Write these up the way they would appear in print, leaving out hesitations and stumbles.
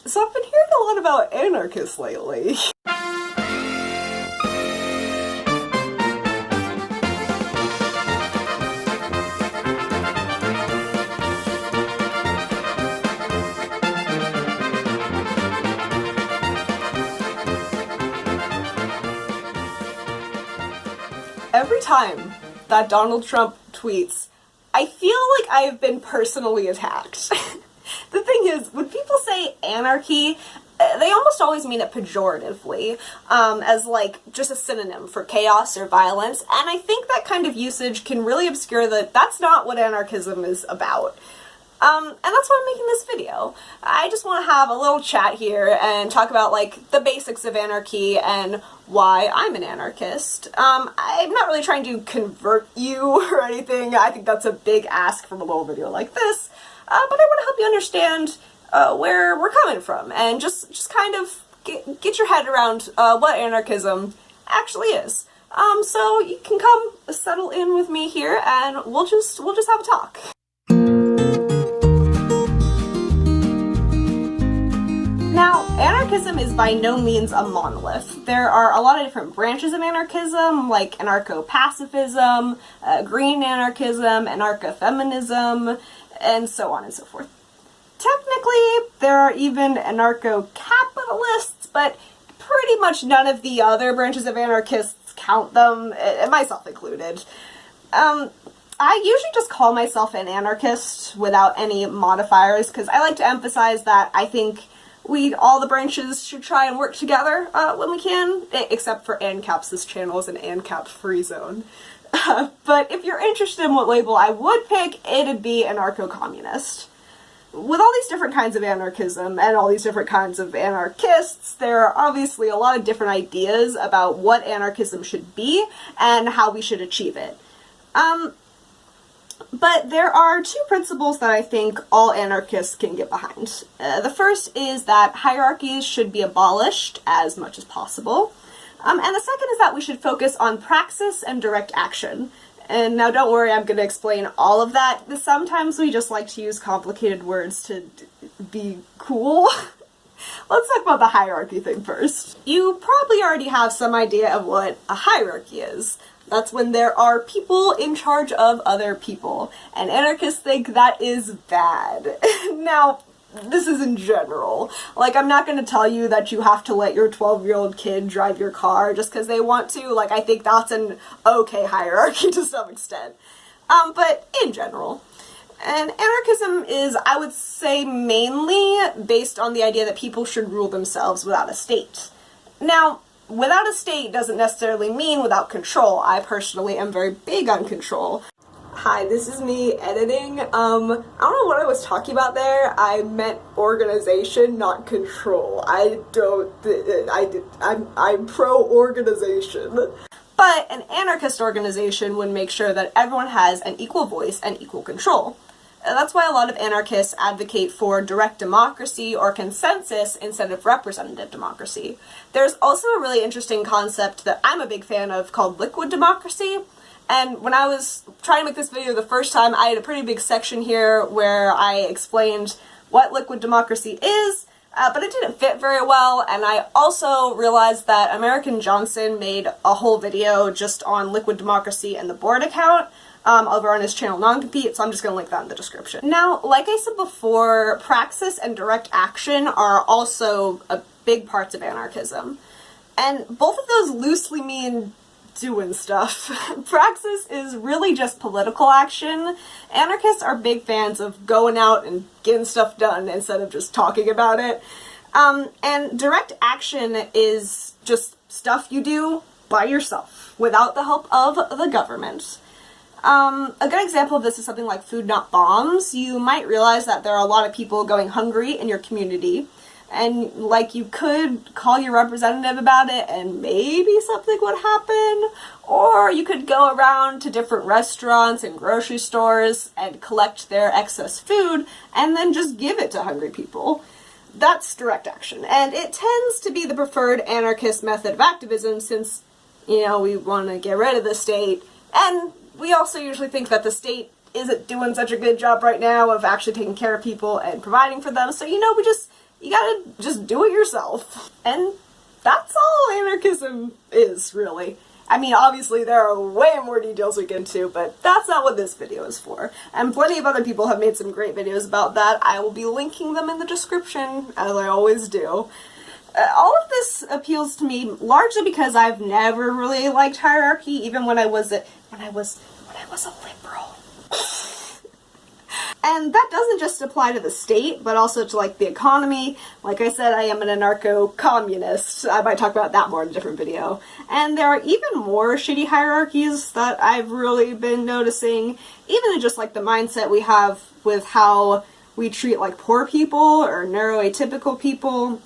So I've been hearing a lot about anarchists lately. Every time that Donald Trump tweets, I feel like I have been personally attacked. The thing is, when people say anarchy, they almost always mean it pejoratively, as like just a synonym for chaos or violence, and I think that kind of usage can really obscure that that's not what anarchism is about. And that's why I'm making this video. I just want to have a little chat here and talk about, like, the basics of anarchy and why I'm an anarchist. I'm not really trying to convert you or anything. I think that's a big ask from a little video like this. But I want to help you understand where we're coming from and just kind of get your head around what anarchism actually is. So you can come settle in with me here and we'll just have a talk. Now, anarchism is by no means a monolith. There are a lot of different branches of anarchism, like anarcho-pacifism, green anarchism, anarcho-feminism, and so on and so forth. Technically, there are even anarcho-capitalists, but pretty much none of the other branches of anarchists count them, myself included. I usually just call myself an anarchist without any modifiers, because I like to emphasize that I think all the branches should try and work together when we can, except for ANCAPs. This channel is an ANCAP free zone. But if you're interested in what label I would pick, it'd be anarcho-communist. With all these different kinds of anarchism and all these different kinds of anarchists, there are obviously a lot of different ideas about what anarchism should be and how we should achieve it. But there are two principles that I think all anarchists can get behind. The first is that hierarchies should be abolished as much as possible. And the second is that we should focus on praxis and direct action. And now don't worry, I'm going to explain all of that. Sometimes we just like to use complicated words to be cool. Let's talk about the hierarchy thing first. You probably already have some idea of what a hierarchy is. That's when there are people in charge of other people, and anarchists think that is bad. Now, this is in general. Like, I'm not going to tell you that you have to let your 12-year-old kid drive your car just because they want to. Like, I think that's an okay hierarchy to some extent. But in general. And anarchism is, I would say, mainly based on the idea that people should rule themselves without a state. Now, without a state doesn't necessarily mean without control. I personally am very big on control. Hi, this is me editing. I don't know what I was talking about there. I meant organization, not control. I'm pro-organization. But an anarchist organization would make sure that everyone has an equal voice and equal control. That's why a lot of anarchists advocate for direct democracy or consensus instead of representative democracy. There's also a really interesting concept that I'm a big fan of called liquid democracy. And when I was trying to make this video the first time, I had a pretty big section here where I explained what liquid democracy is, but it didn't fit very well, and I also realized that American Johnson made a whole video just on liquid democracy and the board account, over on his channel Non-Compete, so I'm just going to link that in the description. Now, like I said before, praxis and direct action are also big parts of anarchism. And both of those loosely mean doing stuff. Praxis is really just political action. Anarchists are big fans of going out and getting stuff done instead of just talking about it. And direct action is just stuff you do by yourself, without the help of the government. A good example of this is something like Food Not Bombs. You might realize that there are a lot of people going hungry in your community, and like you could call your representative about it and maybe something would happen, or you could go around to different restaurants and grocery stores and collect their excess food and then just give it to hungry people. That's direct action, and it tends to be the preferred anarchist method of activism since, you know, we want to get rid of the state, and we also usually think that the state isn't doing such a good job right now of actually taking care of people and providing for them, so, you know, we just You gotta just do it yourself. And that's all anarchism is, really. I mean, obviously there are way more details we get into, but that's not what this video is for. And plenty of other people have made some great videos about that. I will be linking them in the description, as I always do. All of this appeals to me largely because I've never really liked hierarchy, even when I was a liberal. And that doesn't just apply to the state, but also to, like, the economy. Like I said, I am an anarcho-communist. I might talk about that more in a different video. And there are even more shitty hierarchies that I've really been noticing, even in just, like, the mindset we have with how we treat, like, poor people or neuroatypical people.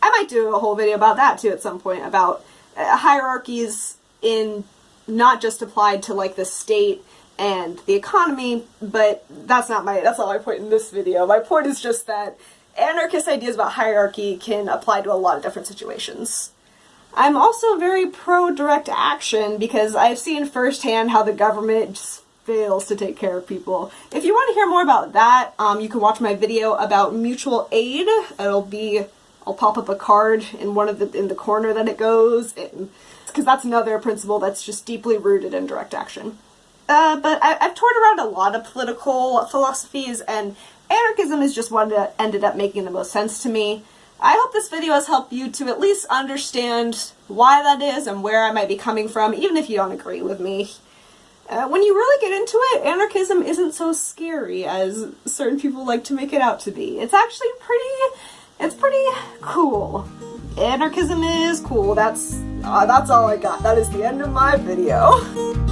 I might do a whole video about that, too, at some point, about hierarchies in not just applied to, like, the state and the economy, but that's not my point in this video. My point is just that anarchist ideas about hierarchy can apply to a lot of different situations. I'm also very pro-direct action because I've seen firsthand how the government just fails to take care of people. If you want to hear more about that, you can watch my video about mutual aid. I'll pop up a card in in the corner that it goes in, because that's another principle that's just deeply rooted in direct action. But I've toured around a lot of political philosophies, and anarchism is just one that ended up making the most sense to me. I hope this video has helped you to at least understand why that is and where I might be coming from, even if you don't agree with me. When you really get into it, anarchism isn't so scary as certain people like to make it out to be. It's actually pretty cool. Anarchism is cool. That's all I got. That is the end of my video.